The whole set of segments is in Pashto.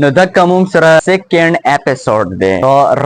نو دغه موږ سره سیکنډ اپیسوډ دی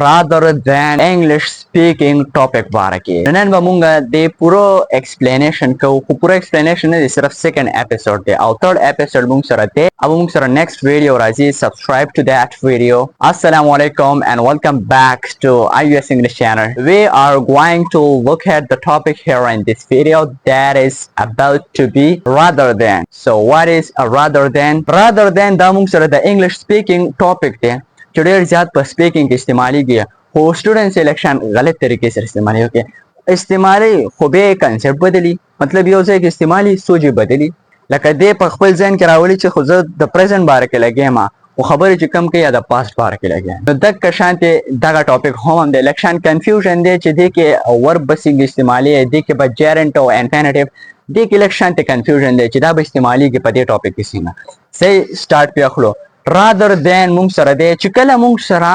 rather than English speaking topic باره کې نن به موږ د پورو ایکسپلینیشن کوو خو پورو ایکسپلینیشن نه دی صرف سیکنډ اپیسوډ دی او تھرد اپیسوډ موږ سره دی او موږ سره نیکسٹ ویډیو راځي سبسکرایب ټو دیٹ ویډیو السلام علیکم and welcome back to IUS English channel. We are going to look at the topic here in this video that is about to be rather than. So what is a rather than? Rather than دا موږ سره د English speaking ټاپک دی چې ډېر زیات په سپیکینګ کې استعمالیږي خو سټوډنټ سلیکشن غلط طریقې سره استعمالي استعمالي خو به کنسپټ بدلی مطلب یو ځای کې استعمالي سوچ بدلی لکه دې په خپل ذهن کې راولي چې خو زه د پریزنت باره کې لګیم او خبرې چې کم کوي یا د پاست باره کې لګیم نو دغه شانتې دغه ټاپک هم د الیکشن کنفیوژن دی چې دې کې ورب بسنګ استعمالي دې کې به جرنټ او انفینټیو دې کې الیکشن ته کنفیوژن دی چې دا به استعماليږي په دې ټاپک کې څنګه صحیح سٹارټ پیاخلو rather than موږ سره دی چې کله موږ سره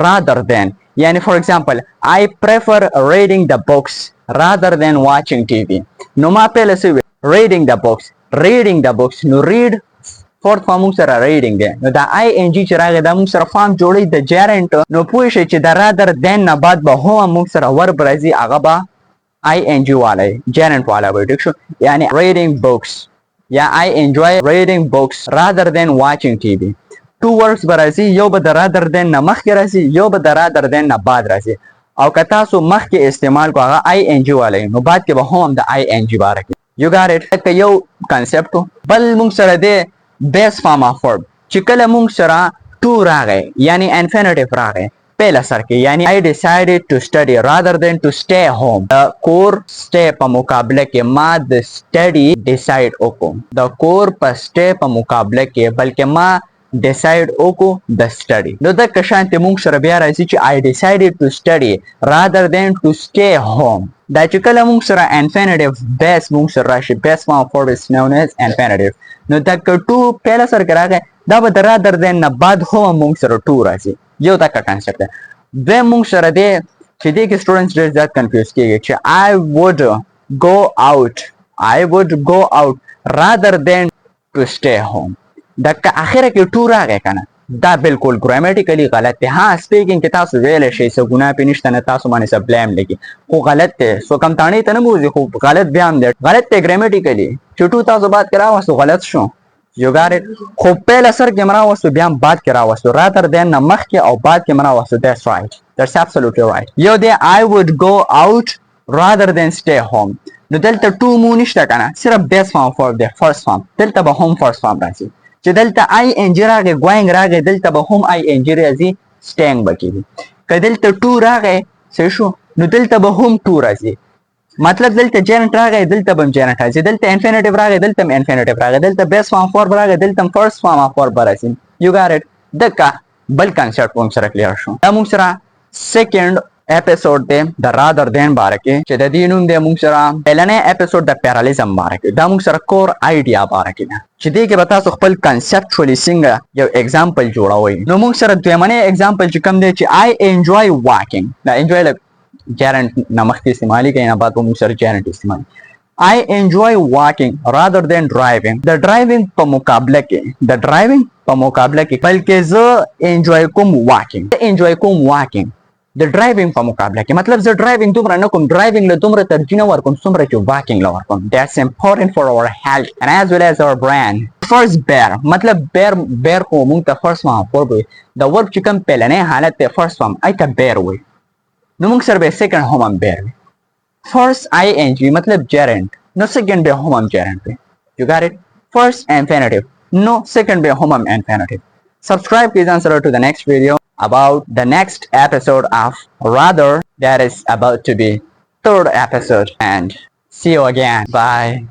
rather than یعنی for example I prefer reading the books rather than watching TV نو ما پهله څه reading the books نو read فورت فارم موږ سره reading دی نو دا ing چې راغی دا موږ سره فارم جوړی د gerund نو پوه شئ چې دا rather than نه بعد به هم موږ سره verb راځي هغه به ing والا gerund والا به ټیک شو یعنی reading books یا I enjoy reading books rather than watching TV. Two words به راځي یو به د rather than نه مخکې راځي یو به د rather than نه بعد راځي او که تاسو مخکې استعمال کو هغه ing والی نو بعد کې به هم د ing باره کې you got it لکه یو کنسپټ بل موږ سره دی base form of verb چې کله موږ سره to راغی یعنی infinitive راغی پهلا سر کې یعنی I decided to study rather than to stay home د کور stay په مقابله کې ما د study decide وکړو د کور په stay په مقابله کې بلکې ما decide وکړو د study نو د کشانت موږ سره بیا راځي چې I decided to study rather than to stay home دا چې کله موږ سره infinitive base موږ سره راشي base form of verb is known as infinitive نو دا to پهلا سر کې راغی دا به د rather than نه بعد هم موږ سره to راځي یو دا کنسپټ دی دوی موږ سره دی چې دې کې سټوډنټس ډېر زیات کنفیوز کېږي چې I would go out rather than to stay home دا که اخره کې ټو راغی کنه دا بالکل ګرامټیکلی غلط دی ها سپیکینګ کې تاسو ویلی شئ څه ګناه پې نشته نه تاسو باندې څه بلیم لګي خو غلط دی سو کم تاڼۍ ته نه بوځي خو غلط بیا هم دی غلط دی ګرامټیکلی چې ټو تاسو بعد کې راوستو غلط شو You got it خو پهله سر کې مراوستو بیا هم بعد کې راوستو rather than نه مخکې او بعد کې مراوستو that's right that's absolutely right یو دی I would go out rather than stay home نو دلته to مو نشته کنه صرف base form for the first form دلته به هم first form راځي چې دلته ing راغی going راغی دلته به هم ing راځي staying به کېږي که دلته to راغی څه شو نو دلته به هم to راځي مطلب دلته gerund راغی دلته به gerund راځي دلته infinitive راغی دلته هم infinitive راغی دلته base form of verb راغی دلته هم first form of verb راځي you got it دغه بل کنسپټ موږ سره کلیر شو دا موږ سره سیکنډ اپیسوډ دی د rather than باره کې چې د دې نوم دی موږ سره پهلنی اپیسوډ د پیرالیزم باره کې دا موږ سره کور آیډیا باره کې ده چې دې کې به تاسو خپل کنسپچولی څنګه یو اگزامپل جوړوئ نو موږ سره دویمنی اگزامپل چې کوم دی چې I enjoy walking دا enjoy gerund نه مخکې استعمالي کوي نه بعد به موږ سره gerund استعمالي I enjoy walking rather than driving د driving په مقابله کې بلکې زه enjoy کوم walking د driving په مقابله کې مطلب زه driving دومره نه کوم driving له دومره ترجیح نه ورکوم څومره چې walking له ورکوم that's important for our health and as well as our brain first bear مطلب bear خو موږ ته first form verb وي د verb چې کوم پهلنی حالت دی first form ای ته bear وي نو موږ سره به second هم bear وي first ing مطلب gerund نو second به هم gerund وي you got it first infinitive no second به هم infinitive subscribe please and to the next video about the next episode of rather that is about to be third episode and see you again bye